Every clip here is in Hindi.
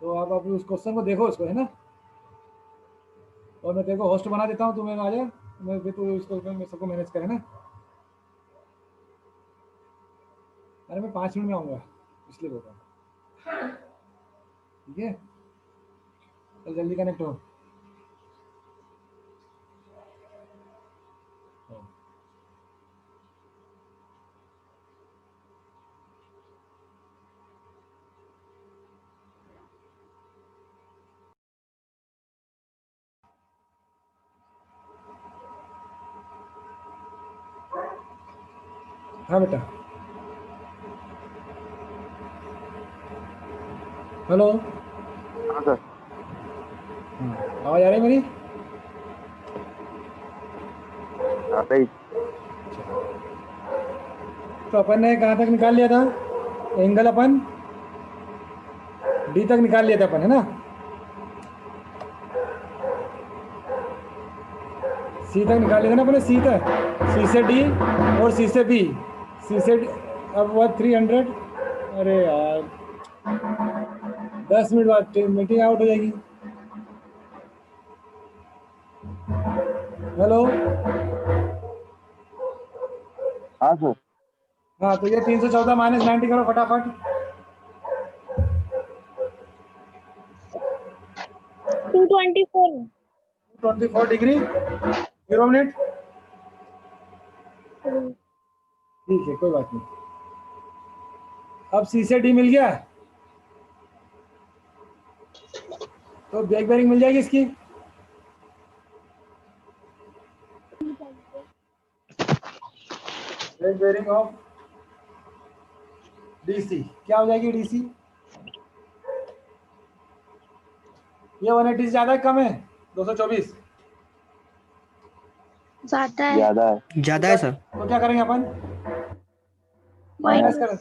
तो आप अभी उस क्वेश्चन को देखो उसको, है ना, और मैं तेरे को होस्ट बना देता हूँ, तुम्हें आ जाए, मैं फिर तू इसको मैं सबको मैनेज करे ना। अरे मैं 5 मिनट में आऊँगा, इसलिए बोल रहा हूँ। ठीक है, चल जल्दी कनेक्ट हो। हाँ बेटा, हेलो। हाँ सर। आवाज़ आ रही है मेरी? आ रही। तो अपन ने कहाँ तक निकाल लिया था? एंगल अपन डी तक निकाल लिया था अपन, है ना। सी तक निकाल लिया था ना अपन ने, सी तक, सी से डी और सी से बी, सी से डी। अब वह 300। अरे यार 10 मिनट बाद मीटिंग आउट हो जाएगी। हेलो। हाँ सर। हाँ तो ये 314 माइनस 90 करो फटाफट। 224। 24 डिग्री 0 मिनट। ठीक है, कोई बात नहीं। अब सी से डी मिल गया, तो बैक बेरिंग मिल जाएगी इसकी। बैक बेरिंग ऑफ डीसी क्या हो जाएगी? डीसी ये 180 से ज़्यादा है कम है? 224 ज्यादा है। ज्यादा है। ज्यादा है सर। तो क्या करेंगे अपन? माइनस कर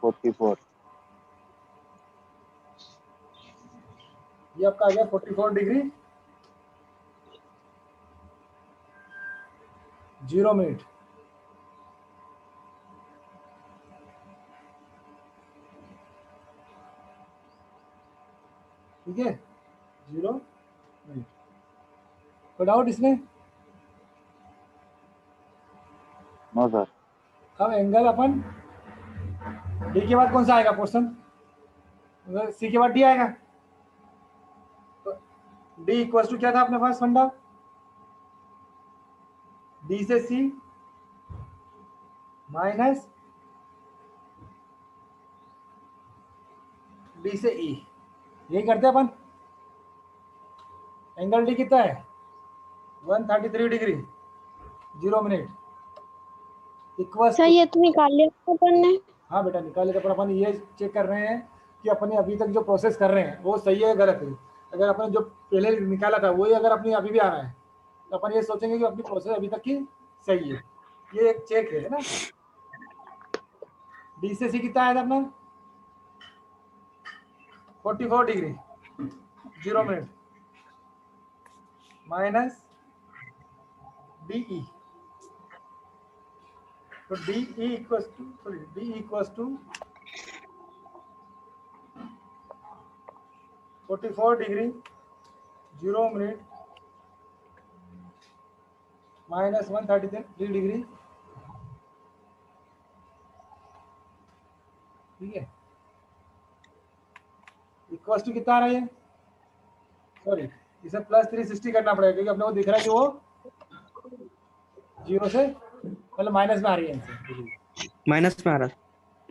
44। ये आपका आ गया 44 डिग्री 0 मिनट। ठीक है, 0 मिनट। कोई डाउट इसमें? No sir. अब एंगल अपन डी के बाद कौन सा आएगा क्वेश्चन? सी के बाद डी आएगा। तो डी इक्वल टू क्या था अपने पास फंडा? डी से सी माइनस डी से ई, यही करते हैं अपन। एंगल डी कितना है? 133 डिग्री 0 मिनट इक्वल। सर ये तो निकाल लिया अपन ने। हाँ बेटा निकाले, तो अपन ये चेक कर रहे हैं कि अपने अभी तक जो प्रोसेस कर रहे हैं वो सही है गलत है। अगर अपने जो पहले निकाला था वही अगर अपनी अभी भी आ रहा है, तो अपन ये सोचेंगे कि अपनी प्रोसेस अभी तक की सही है। ये एक चेक है ना। डी से सी कितना आया था अपना? 44 डिग्री 0 मिनट माइनस डीई। तो DE equals to, sorry D equals to 44 degree 0 minute minus 133 degree. ठीक है, इक्वल्स टू कितना आ रहा है? सॉरी इसे प्लस 360 करना पड़ेगा, क्योंकि अपने को दिख रहा है कि वो 0 से मतलब माइनस में आ रही है इनसे। माइनस में आ रहा है।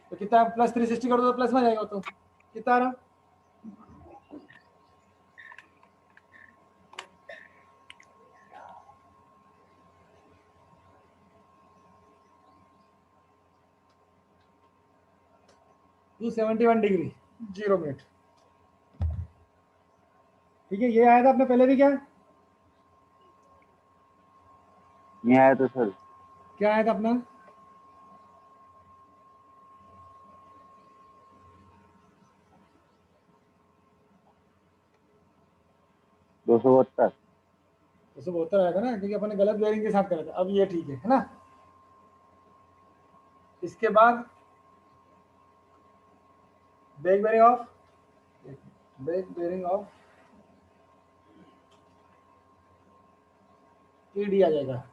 तो कितना प्लस 360 कर दो तो प्लस में आ जाएगा। तो कितना आ रहा? To 71 degree 0 minute. ठीक है, ये आया था अपने पहले भी क्या? नहीं आया तो सर। क्या आया था अपना? दो सौ 272 आया था ना, क्योंकि अपन ने गलत बेयरिंग के साथ करा था। अब ये ठीक है ना। इसके बाद बैक बेयरिंग ऑफ ईडी आ जाएगा।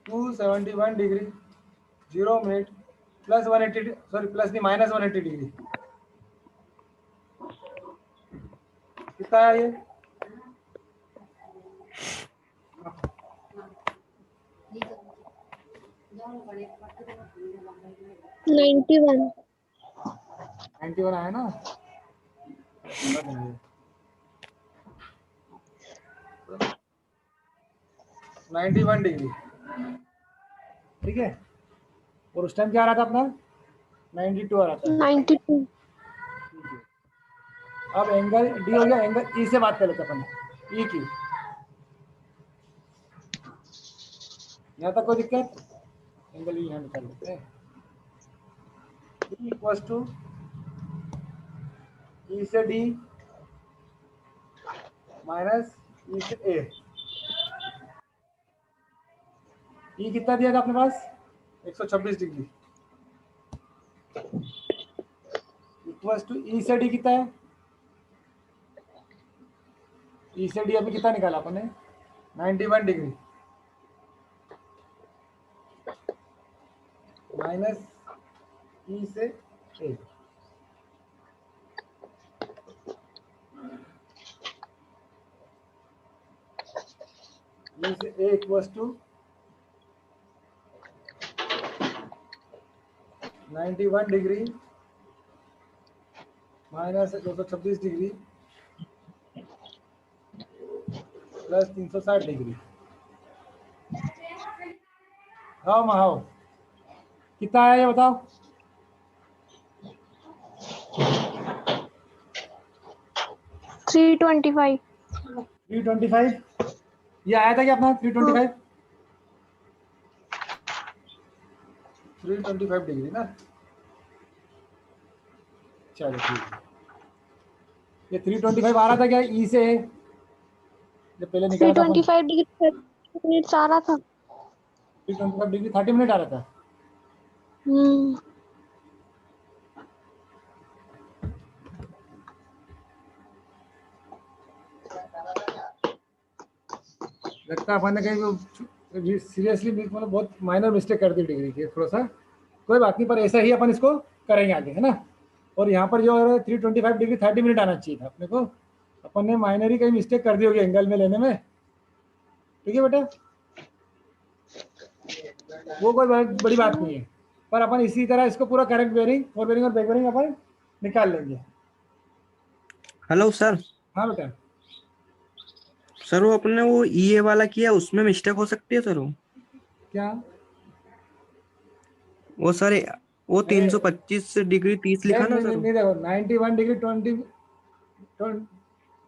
-271 degree 0 minute plus 180, sorry plus नहीं माइनस 180 डिग्री कितना है ये? नाइन्टी वन 91 आया ना? 91 डिग्री, ठीक है। और उस टाइम क्या आ रहा था अपना? 92 आ रहा था। 92 ठीक है। अब एंगल डी हो गया, एंगल ई से बात कर लेते अपन, ई की। यहाँ तक कोई दिक्कत? एंगल ई यहाँ निकाल लेते हैं। इक्वल टू ई से डी माइनस ई से ए। ई कितना दिया था अपने पास? 126 डिग्री इक्वल टू ई से डी कितना है? ई से डी अभी कितना निकाला अपन ने? 91 डिग्री माइनस ई से ए। ई से A equal to 91 degree minus 226 degree plus 360 degree. हाँ कितना आया ये बताओ? 325 325 ये आया था क्या अपना? 325 डिग्री ना? चलो ठीक है। ये 325 आ रहा था क्या ई से? जब पहले निकाला था 325 डिग्री मिनट्स आ रहा था। 325 डिग्री 30 मिनट आ रहा था। लगता है अपन ने कहीं सीरियसली मतलब बहुत माइनर मिस्टेक कर दी डिग्री की, थोड़ा सा। कोई बात नहीं, पर ऐसा ही अपन इसको करेंगे आगे, है ना। और यहाँ पर जो 325 डिग्री 30 मिनट आना चाहिए था अपने को। अपन ने माइनर ही कहीं मिस्टेक कर दी होगी एंगल में लेने में, ठीक है बेटा। वो कोई बड़ी बात नहीं है, पर अपन इसी तरह इसको पूरा करेक्ट बेयरिंग और बैक बेयरिंग अपन निकाल लेंगे। Hello sir. हाँ बेटा। सर वो अपने वो ईए वाला किया, उसमें मिस्टेक हो सकती है सर? वो क्या? वो सर वो 325 डिग्री 30 लिखा ना सर? नहीं देखो 91 डिग्री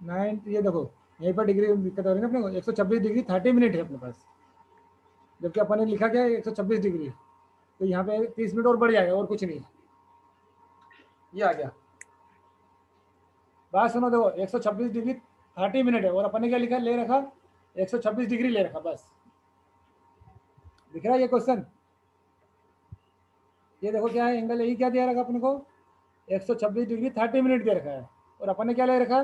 9 ये देखो यहीं पर डिग्री दिक्कत हो रही है ना अपने को। 126 डिग्री 30 मिनट है अपने पास, जबकि अपन ने लिखा क्या है 126 डिग्री। तो यहाँ पे 30 मिनट और बढ़ जाएगा, और कुछ नहीं। ये आ गया। बात सुनो, देखो 126 डिग्री 30 मिनट है, और अपन ने क्या लिखा ले रखा? 126 डिग्री ले रखा, बस। दिख रहा है ये क्वेश्चन? ये देखो क्या है, एंगल यही क्या दिया रखा अपने को? 126 डिग्री 30 मिनट दे रखा है, और अपन ने क्या ले रखा?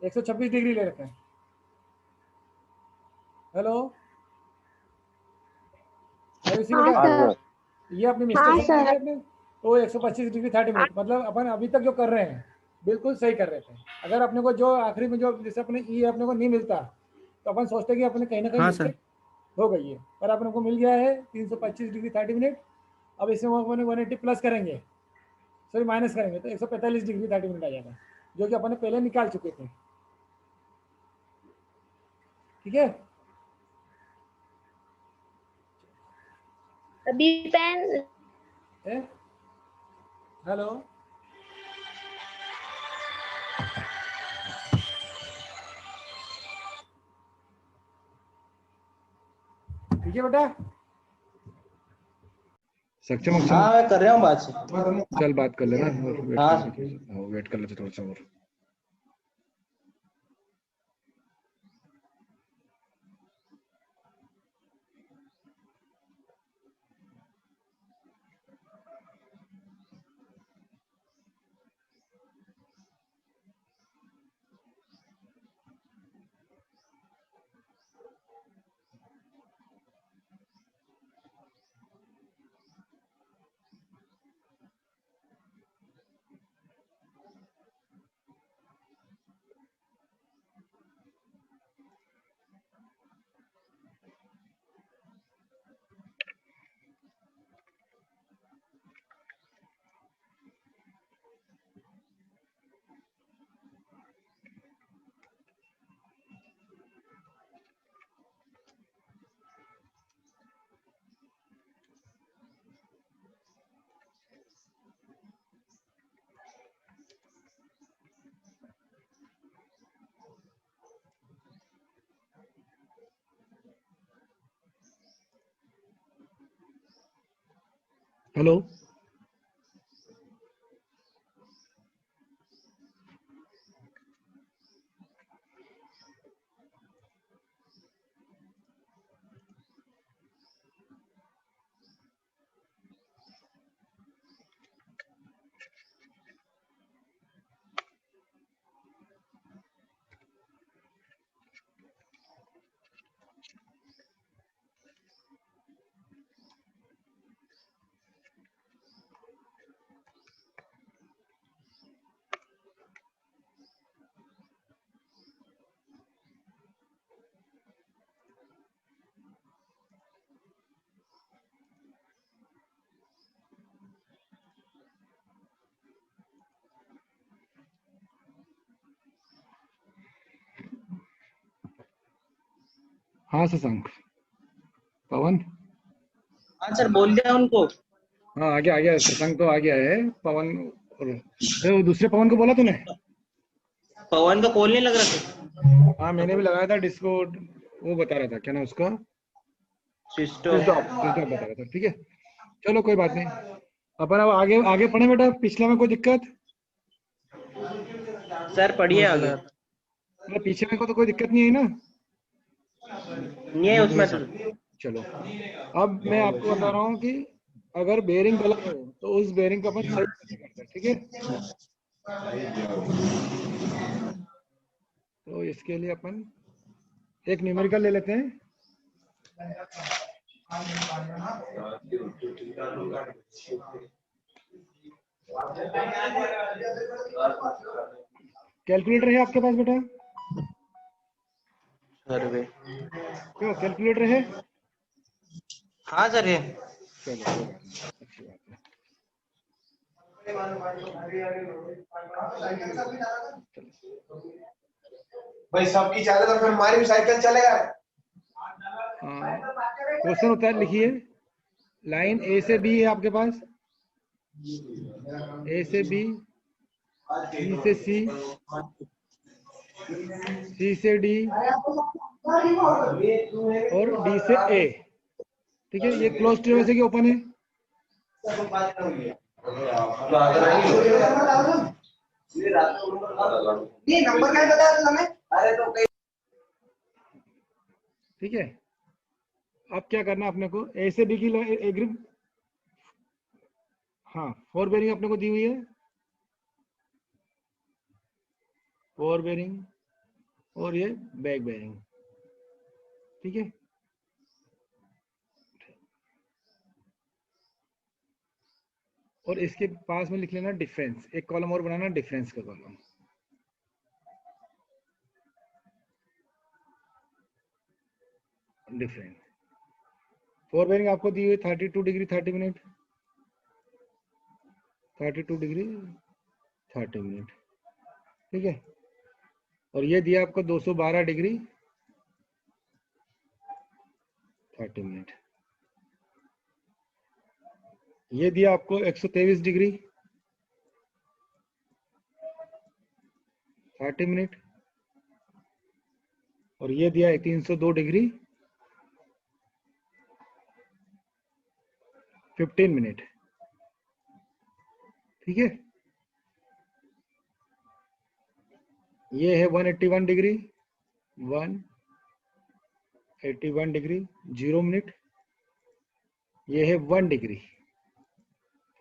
126 डिग्री ले रखा है। हेलो ये अपनी मिस्टेक है अपने। तो 125 डिग्री 30 मिनट मतलब अपन अभी तक जो कर रहे हैं बिल्कुल सही कर रहे थे। अगर अपने को जो आखिरी में जो जैसे अपने ये अपने को नहीं मिलता तो अपन सोचते कि अपने कहीं ना कहीं मिस्टेक हो गई है, पर अपने को मिल गया है 325 डिग्री 30 मिनट। अब इसमें अपन 180 प्लस करेंगे, सॉरी माइनस करेंगे, तो 145 डिग्री 30 मिनट आ जाएगा, जो कि अपन ने पहले निकाल चुके थे। ठीक है। अभी पेन हेलो ठीक है बेटा। सक्षम हाँ मैं कर रहा हूँ बात। चल बात कर लेना, वेट कर लेते थोड़ा सा और। हेलो, हाँ शशांक, पवन, हाँ सर, बोल दिया उनको। हाँ आ गया शशांक तो आ गया है। पवन और वो दूसरे पवन को बोला तूने? पवन का कॉल नहीं लग रहा था। हाँ मैंने भी लगाया था डिस्कॉर्ड, वो बता रहा था क्या ना उसका, सिस्टम। स्विच ऑफ बता रहा था। ठीक है चलो कोई बात नहीं, अपन अब आगे आगे पढ़े बेटा। पिछले में कोई दिक्कत? सर पढ़िए आगे। मतलब पीछे में को तो कोई दिक्कत नहीं है ना? नहीं है उसमें सर। चलो अब मैं आपको बता रहा हूँ कि अगर बेरिंग गलत हो तो उस बेरिंग को अपन सही कैसे करते हैं। ठीक है, तो इसके लिए अपन एक न्यूमेरिकल ले लेते हैं। कैलकुलेटर है आपके पास बेटा? सर्वे। क्यों कैलकुलेटर है? हाँ सर है। चलो कोई बात नहीं, अच्छी बात है। भाई सबकी चाहे तो फिर हमारी भी साइकिल चलेगा। क्वेश्चन होता है, लिखिए लाइन ए से बी है आपके पास, ए से बी, बी से सी, सी से डी और डी से ए। ठीक है, ये क्लोज ट्री वैसे कि ओपन है? नंबर क्या बताया था हमें? अरे तो ठीक है, अब क्या करना है अपने को, ए से बी की एग्री, हाँ 4 बेरिंग अपने को दी हुई है, 4 बेरिंग और ये बैक बेरिंग। ठीक है, और इसके पास में लिख लेना डिफरेंस, एक कॉलम और बनाना डिफरेंस का कॉलम। डिफरेंस 4 बेरिंग आपको दी हुई 32 डिग्री 30 मिनट, 32 डिग्री 30 मिनट। ठीक है, और ये दिया आपको 212 डिग्री 30 मिनट। ये दिया आपको 123 डिग्री 30 मिनट, और ये दिया है 302 डिग्री 15 मिनट। ठीक है, ये है 181 डिग्री 181 डिग्री 0 मिनट, ये है 1 डिग्री।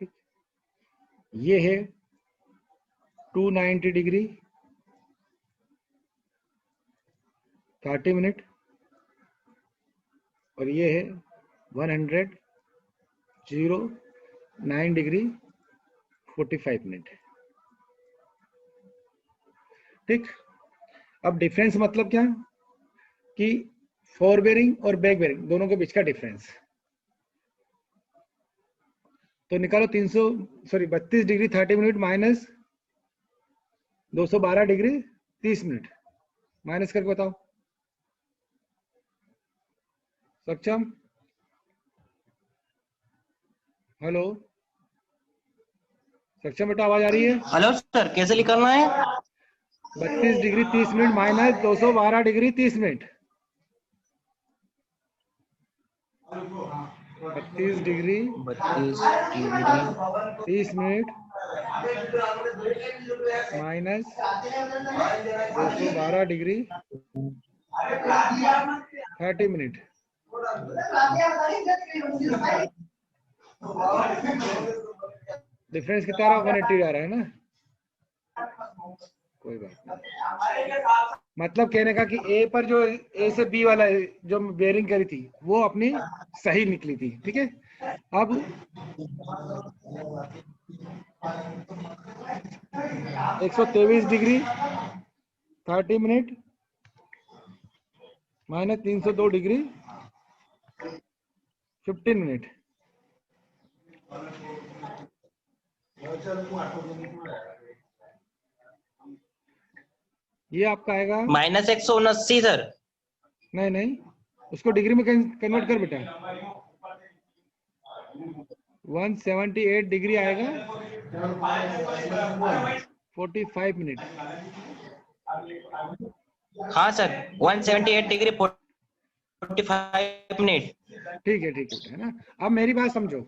ठीक, ये है 290 डिग्री 30 मिनट, और ये है 109 डिग्री 45 मिनट। ठीक, अब डिफरेंस मतलब क्या कि 4 बेरिंग और बैक बेरिंग दोनों के बीच का डिफरेंस। तो निकालो 32 degree 30 minute minus 212 degree 30 minute, minus करके बताओ। सक्षम? हेलो सक्षम बेटा, आवाज आ रही है? हेलो सर, कैसे निकालना है? 32 degree 30 minute minus 212 degree 30 minute. 32 degree 32 degree 30 minute minus 212 degree 30 minute. Difference कितना आ रहा है? 180 आ रहा है ना। कोई बात नहीं, मतलब कहने का कि ए पर जो ए से बी वाला जो बेयरिंग करी थी वो अपनी सही निकली थी। ठीक है, अब 123 degree 30 minute minus 302 degree 15 minute. ये आपका आएगा -179 सर। नहीं नहीं, उसको डिग्री में कन्वर्ट कर बेटा। 178 डिग्री आएगा 45 मिनट। हाँ सर 178 डिग्री 45 मिनट। ठीक है बेटा, है ना। अब मेरी बात समझो,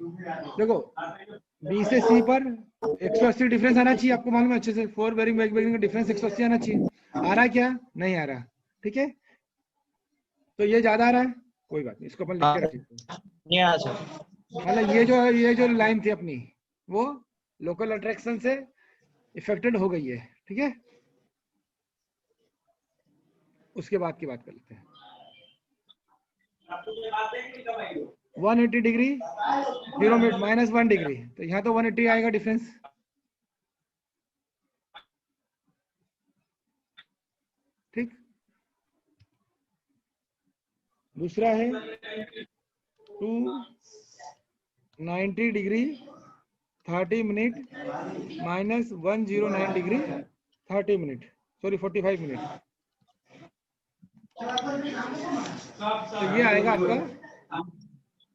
देखो बी से सी पर 180 डिफरेंस आना चाहिए, आपको मालूम है अच्छे से। 4 बेरिंग बैक बेरिंग का डिफरेंस 180 आना चाहिए। आ रहा है क्या? नहीं आ रहा। ठीक है, तो ये ज्यादा आ रहा है, कोई बात नहीं, इसको अपन लिख हाँ के रखेंगे। यहाँ सर। मतलब ये जो लाइन थी अपनी वो लोकल अट्रैक्शन से इफेक्टेड हो गई है। ठीक है, उसके बाद की बात कर लेते हैं। 180 डिग्री 0 मिनट माइनस 1 डिग्री, तो यहाँ तो 180 आएगा डिफरेंस। ठीक, दूसरा है 290 degree 30 minute minus 109 degree 30 minute, sorry 45 minute. तो ये आएगा आपका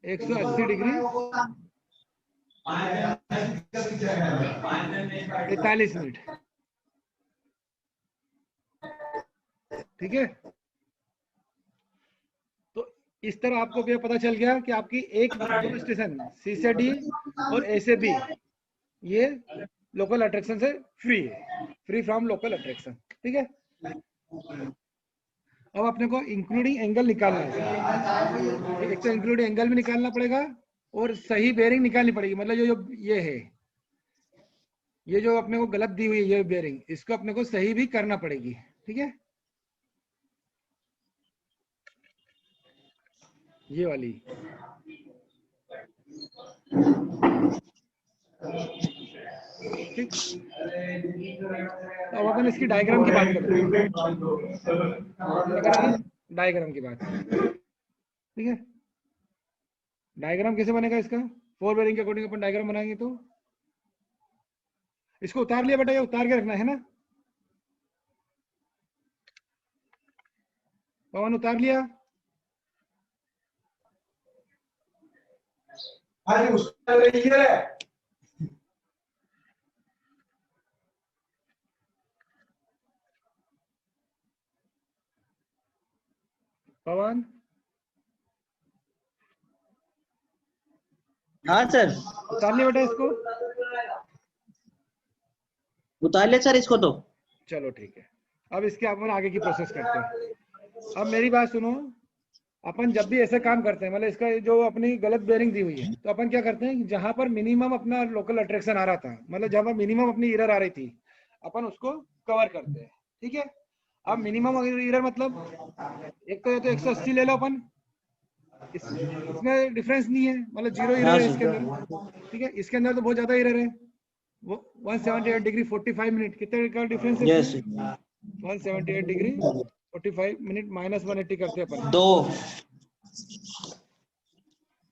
180 डिग्री 45 मिनट। ठीक है, तो इस तरह आपको क्या पता चल गया कि आपकी एक दो स्टेशन सी से डी और ए से बी ये लोकल अट्रैक्शन से फ्री है, फ्री फ्रॉम लोकल अट्रैक्शन। ठीक है, अब अपने को इंक्लूडिंग एंगल निकालना है। एक तो इंक्लूडिंग एंगल भी निकालना पड़ेगा और सही बेयरिंग निकालनी पड़ेगी। मतलब जो ये है, ये जो अपने को गलत दी हुई है ये बेयरिंग, इसको अपने को सही भी करना पड़ेगी। ठीक है, ये वाली। ठीक, तो अब अपन इसकी डायग्राम की बात करते हैं। डायग्राम की बात। ठीक है, डायग्राम कैसे बनेगा इसका? 4 बेयरिंग के अकॉर्डिंग अपन डायग्राम बनाएंगे। तो इसको उतार लिया बेटा, ये उतार के रखना है ना पवन? उतार लिया? अरे उसका ये पवन हाँ सर उतार लिया बेटा इसको? उतार ले सर इसको तो। चलो ठीक है, अब इसके अपन आगे की प्रोसेस करते हैं। अब मेरी बात सुनो, अपन जब भी ऐसे काम करते हैं, मतलब इसका जो अपनी गलत बेयरिंग दी हुई है, तो अपन क्या करते हैं, जहां पर मिनिमम अपना लोकल अट्रैक्शन आ रहा था, मतलब जहां पर मिनिमम अपनी एरर आ रही थी, अपन उसको कवर करते हैं। ठीक है, अब मिनिमम एरर मतलब एक तो ये तो 180 ले लो अपन, इसमें डिफरेंस नहीं है, मतलब 0 एरर हाँ है इसके सर। अंदर। ठीक है, इसके अंदर तो बहुत ज्यादा एरर है। वो 178 डिग्री 45 मिनट, कितने का डिफरेंस है यस इसमें? 178 डिग्री 45 मिनट माइनस 180 करते हैं अपन, दो।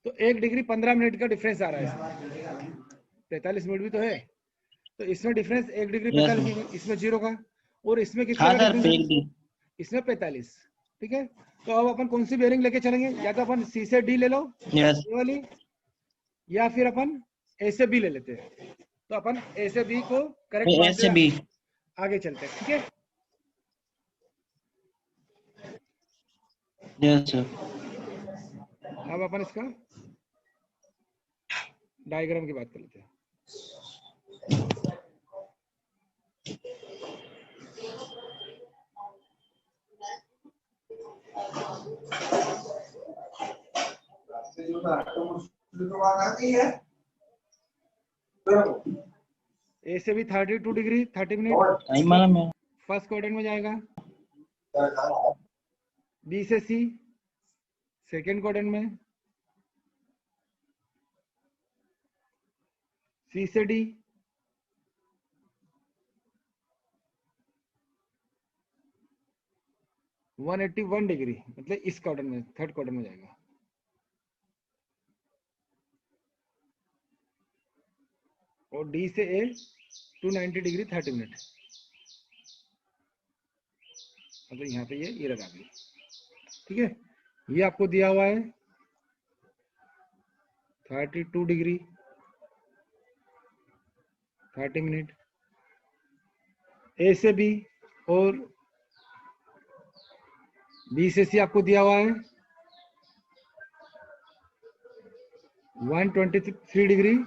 तो 1 डिग्री 15 मिनट का डिफरेंस आ रहा है इसमें। 45 मिनट भी तो है, तो इसमें डिफरेंस 1 डिग्री यस 45 मिनट, इसमें 0 का, और इसमें कितने हाँ का सर डिफरेंस फेक है? दी। इसमें 45। ठीक है, तो अब अपन कौन सी बेयरिंग लेके चलेंगे? या तो अपन सी से डी ले लो यस ये वाली, या फिर अपन ए से बी ले लेते हैं। तो अपन ए से बी को करेक्ट ए मानते से बी। हुए आगे चलते हैं। ठीक है, यस सर। अब अपन इसका डायग्राम की बात कर लेते हैं। जो तो वहाँ आती है ए से भी 32 डिग्री 30 मिनट टाइम मालूम है। फर्स्ट क्वाड्रेंट में जाएगा। बी से सी सेकेंड क्वाड्रेंट में। सी से डी 181 डिग्री मतलब इस क्वाड्रेंट में थर्ड क्वाड्रेंट में जाएगा। और डी से ए 290 डिग्री 30 मिनट मतलब यहाँ पे ये लगा दी। ठीक है, ये आपको दिया हुआ है 32 डिग्री 30 मिनट ए से बी और बी से सी आपको दिया हुआ है 123 डिग्री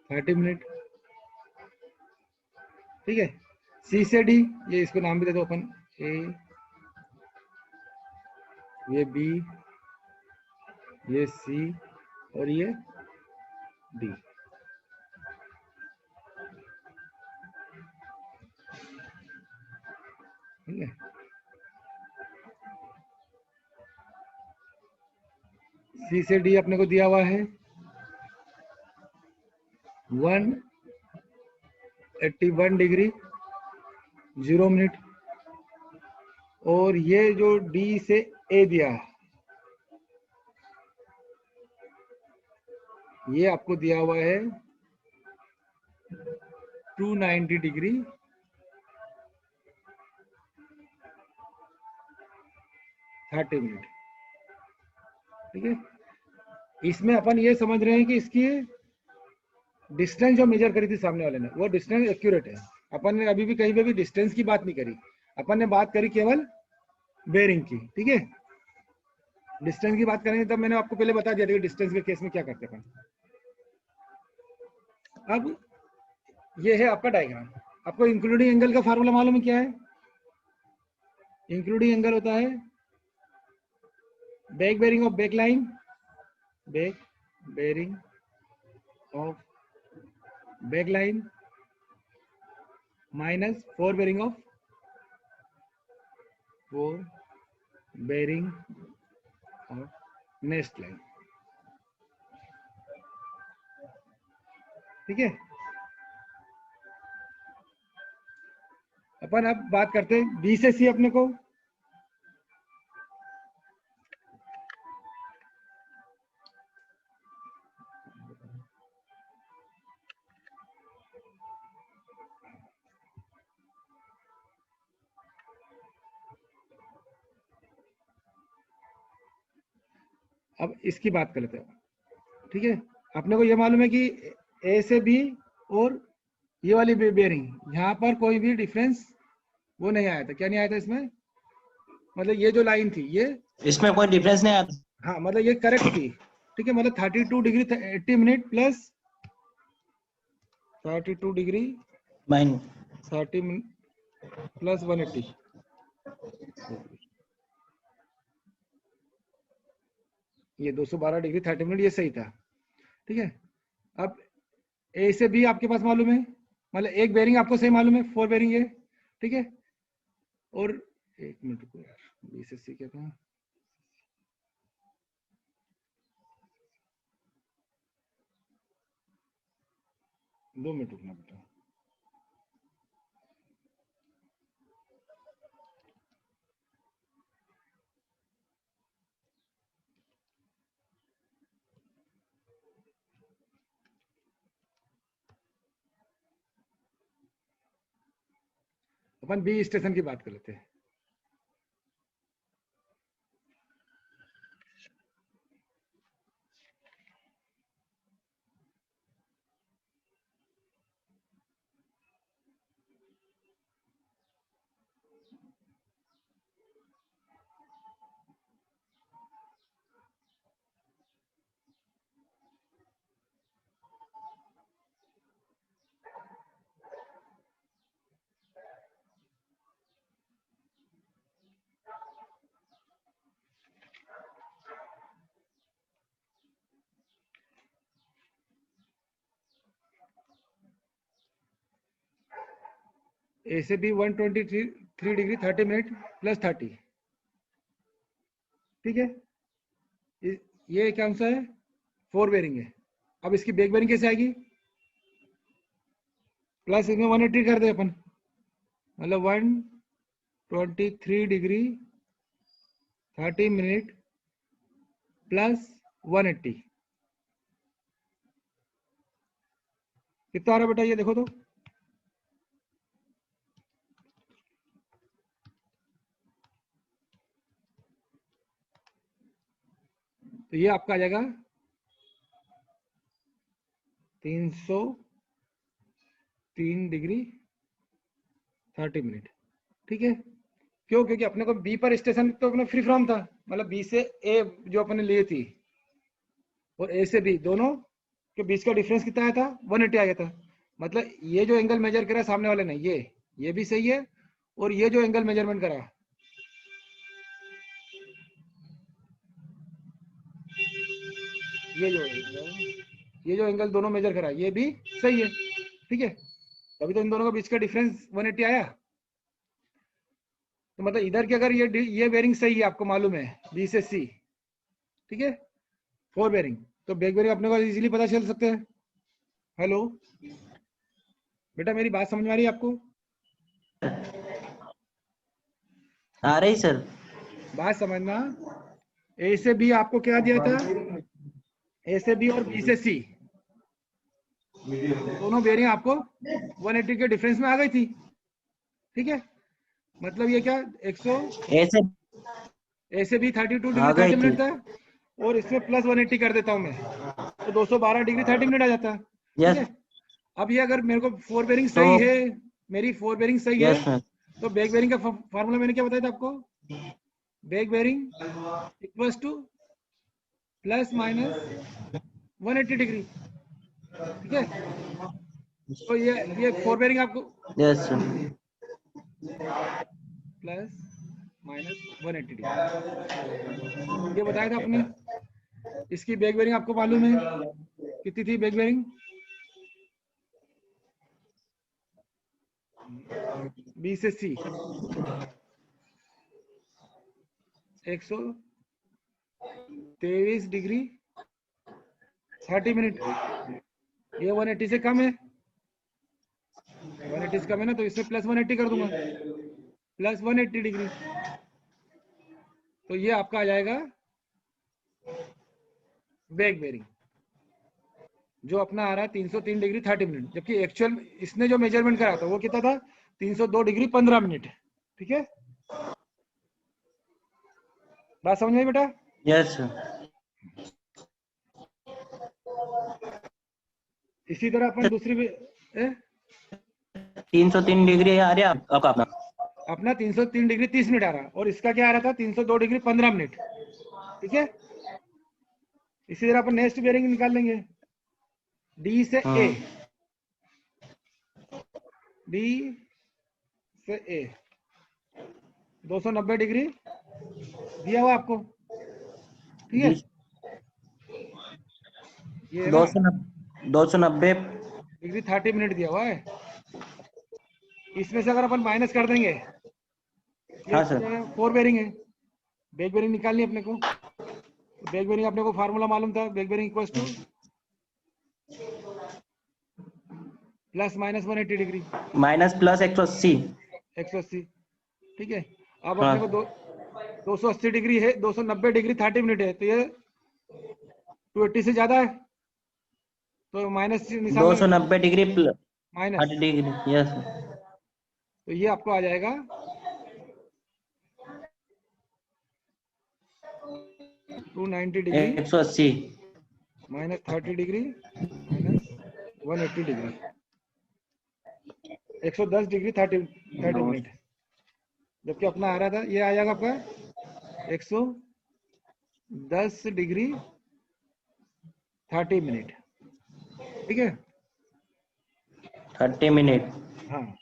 30 मिनट। ठीक है, सी से डी ये इसको नाम भी दे दो अपन, ए ये बी ये सी और ये डी। ठीक है, सी से डी अपने को दिया हुआ है 181 डिग्री 0 मिनट। और ये जो डी से ए दिया है ये आपको दिया हुआ है 290 डिग्री 30 मिनट। ठीक है, इसमें अपन ये समझ रहे हैं कि इसकी डिस्टेंस जो मेजर करी थी सामने वाले ने वो डिस्टेंस एक्यूरेट है। अपन ने अभी भी कहीं पे भी डिस्टेंस की बात नहीं करी, अपन ने बात करी केवल बेरिंग की। ठीक है, डिस्टेंस की बात करेंगे तब मैंने आपको पहले बता दिया था कि डिस्टेंस के केस में क्या करते हैं अपन। अब ये है आपका डायग्राम। आपको इंक्लूडिंग एंगल का फार्मूला मालूम है क्या है? इंक्लूडिंग एंगल होता है back bearing of back line, back bearing of back line minus fore bearing of fore bearing of next line. ठीक है, अपन अब बात करते हैं बी से सी। अपने को अब इसकी बात कर लेते हैं। ठीक है, अपने को ये मालूम है कि ए से बी और ये वाली बेरिंग यहाँ पर कोई भी डिफरेंस वो नहीं आया था। क्या नहीं आया था इसमें? मतलब ये जो लाइन थी ये इसमें कोई डिफरेंस नहीं आता। हाँ मतलब ये करेक्ट थी। ठीक है, मतलब 32 degree 80 minute plus 32 degree mine 30 minute plus 180। ये 212 डिग्री 30 मिनट ये सही था। ठीक है, अब ए से बी आपके पास मालूम है, मतलब एक बेरिंग आपको सही मालूम है, फोर बेरिंग है। ठीक है, और एक मिनट को यार, बी से सी क्या था? दो मिनट रुकना बेटा। अपन बी स्टेशन की बात कर लेते हैं। ए से बी 123 डिग्री 30 मिनट प्लस 30, ठीक है। ये क्या सा है, 4 बेरिंग है। अब इसकी बैक बेरिंग कैसे आएगी, प्लस इसमें 180 कर दे अपन, मतलब 123 डिग्री 30 मिनट प्लस 180, कितना आ रहा बेटा, ये देखो तो। तो ये आपका आ जाएगा 303 डिग्री 30 मिनट, ठीक है। क्यों, क्योंकि अपने को बी पर स्टेशन तो अपने फ्री फ्रॉम था, मतलब बी से ए जो अपने लिए थी और ए से बी दोनों के बीच का डिफरेंस कितना आया था, 180 आ गया था। मतलब ये जो एंगल मेजर करा सामने वाले ने, ये भी सही है, और ये जो एंगल मेजरमेंट करा ये जो एंगल दोनों मेजर करा ये भी सही है, ठीक है। तभी तो इन दोनों के बीच का डिफरेंस 180 आया। तो मतलब इधर की अगर ये बेरिंग सही है, आपको मालूम है बी से सी, ठीक है, 4 बेरिंग, तो बैक बेरिंग अपने को इजीली पता चल सकते हैं। हेलो बेटा, मेरी बात समझ में आ रही है आपको? आ रही सर। बात समझना, ए से बी आपको क्या दिया था, ए से बी और बी से सी दोनों बेरिंग आपको 180 के डिफरेंस में आ गई थी, ठीक है। मतलब ये क्या 100 ऐसे ए से बी 32 आ डिग्री गई 30 थी। मिनट था, और इसमें प्लस 180 कर देता हूं मैं, तो 212 डिग्री 30 मिनट आ जाता, ठीक यस है। अब ये अगर मेरे को 4 बेरिंग तो सही है, मेरी 4 बेरिंग सही है, यस सर। तो बैक बेरिंग का फार्मूला मैंने क्या बताया था आपको, back bearing equals to plus minus 180 degree, ठीक है। तो ये 4 बेरिंग आपको yes sir. Plus minus 180 degree ये बताया था आपने। इसकी बैक बेरिंग आपको मालूम है कितनी थी बैक बेरिंग, बी से सी 123 डिग्री 30 मिनट, ये 180 से कम है, 180 से कम है ना, तो इसमें प्लस 180 कर दूंगा, प्लस 180 डिग्री, तो ये आपका आ जाएगा बैक बेरिंग, जो अपना आ रहा है 303 डिग्री 30 मिनट, जबकि एक्चुअल इसने जो मेजरमेंट करा था वो कितना था, 302 डिग्री 15 मिनट, ठीक है। बात समझ में आई बेटा? Yes sir. इसी तरह अपन दूसरी 303 डिग्री आ रहा है आपका अपना। अपना 303 डिग्री 30 मिनट आ रहा, और इसका क्या आ रहा था 302 डिग्री 15 मिनट, ठीक है। इसी तरह अपन नेक्स्ट बेरिंग निकाल लेंगे, डी से ए, डी से ए 290 डिग्री दिया हुआ आपको, ठीक है। ये 290 डिग्री 30 मिनट दिया हुआ है, इसमें से अगर अपन माइनस कर देंगे, हाँ सर। 4 बेरिंग है, बैक बेरिंग निकालनी अपने को, तो बैक बेरिंग अपने को फार्मूला मालूम था, back bearing equals to plus minus 180 degree minus plus 180, 180, ठीक है। अब हाँ। अपने को 280 डिग्री है, 290 डिग्री 30 मिनट है, तो ये 280 से ज्यादा है, तो माइनस निशान 290 डिग्री माइनस, 30 डिग्री, यस। तो ये आपको आ जाएगा 290 degree 180 minus 30 degree minus 180 degree 110 degree 30 minute, जबकि अपना आ रहा था ये आ जाएगा आपका 110 डिग्री 30 मिनट, ठीक है। 30 मिनट। हाँ,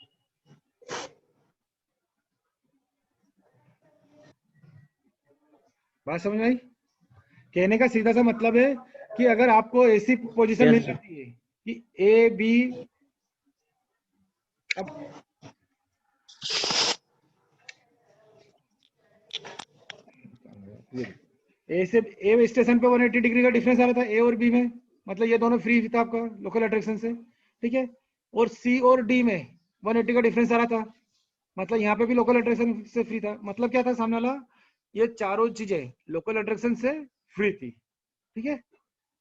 बात समझ में आई? कहने का सीधा सा मतलब है कि अगर आपको ऐसी पोजीशन मिल जाती है कि ए बी, अब ए से ए स्टेशन पे 180 डिग्री का डिफरेंस आ रहा था ए और बी में, मतलब ये दोनों फ्री था आपका लोकल अट्रैक्शन से, ठीक है। और सी और डी में 180 का डिफरेंस आ रहा था, मतलब यहाँ पे भी लोकल अट्रैक्शन से फ्री था। मतलब क्या था सामने वाला, ये चारों चीजें लोकल अट्रैक्शन से फ्री थी, ठीक है।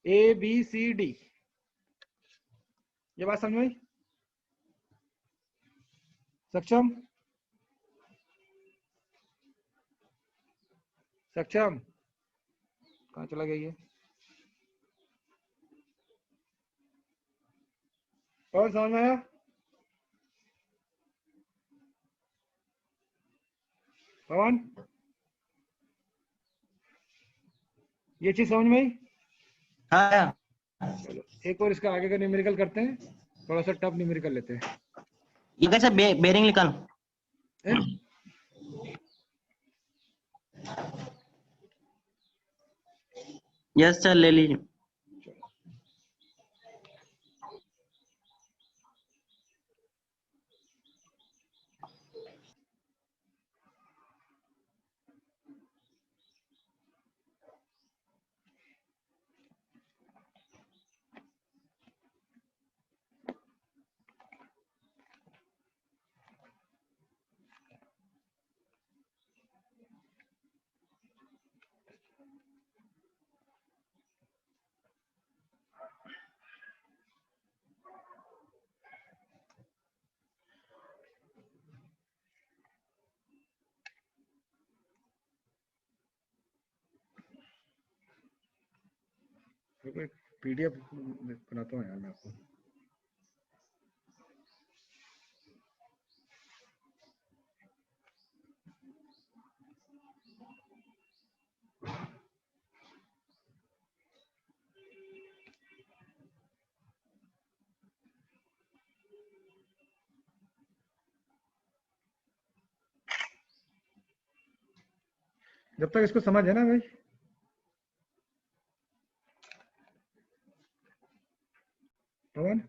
ए बी सी डी, ये बात समझ में आई? सक्षम सक्षम कहाँ चला गया ये? और समझ में आया? पवन, ये चीज समझ में आई? हाँ चलो एक और इसका आगे का न्यूमेरिकल करते हैं, थोड़ा सा टफ न्यूमेरिकल लेते हैं। ये कैसे बेरिंग निकाल। हैं? यस सर ले लीजिए। पीडीएफ बनाता हूँ यार मैं आपको। जब तक इसको समझ है ना भाई, पवन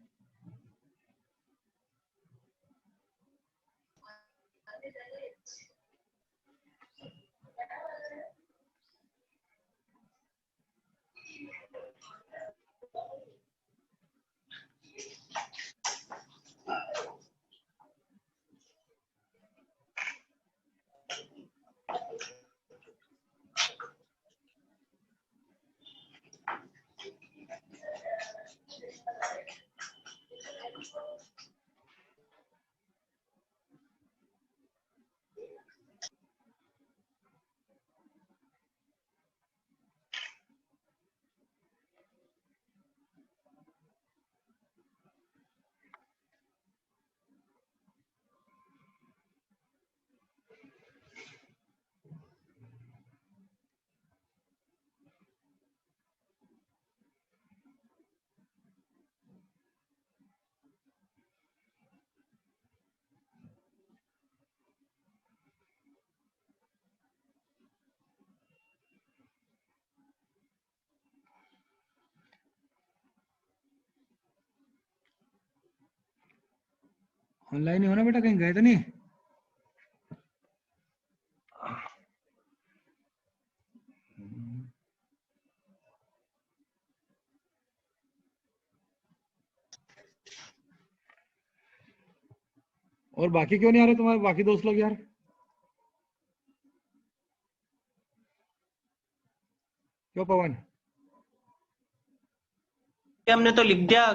ऑनलाइन ही हो ना बेटा, कहीं गए तो नहीं? और बाकी क्यों नहीं आ रहे तुम्हारे बाकी दोस्त लोग यार? क्यों पवन? हमने तो लिख दिया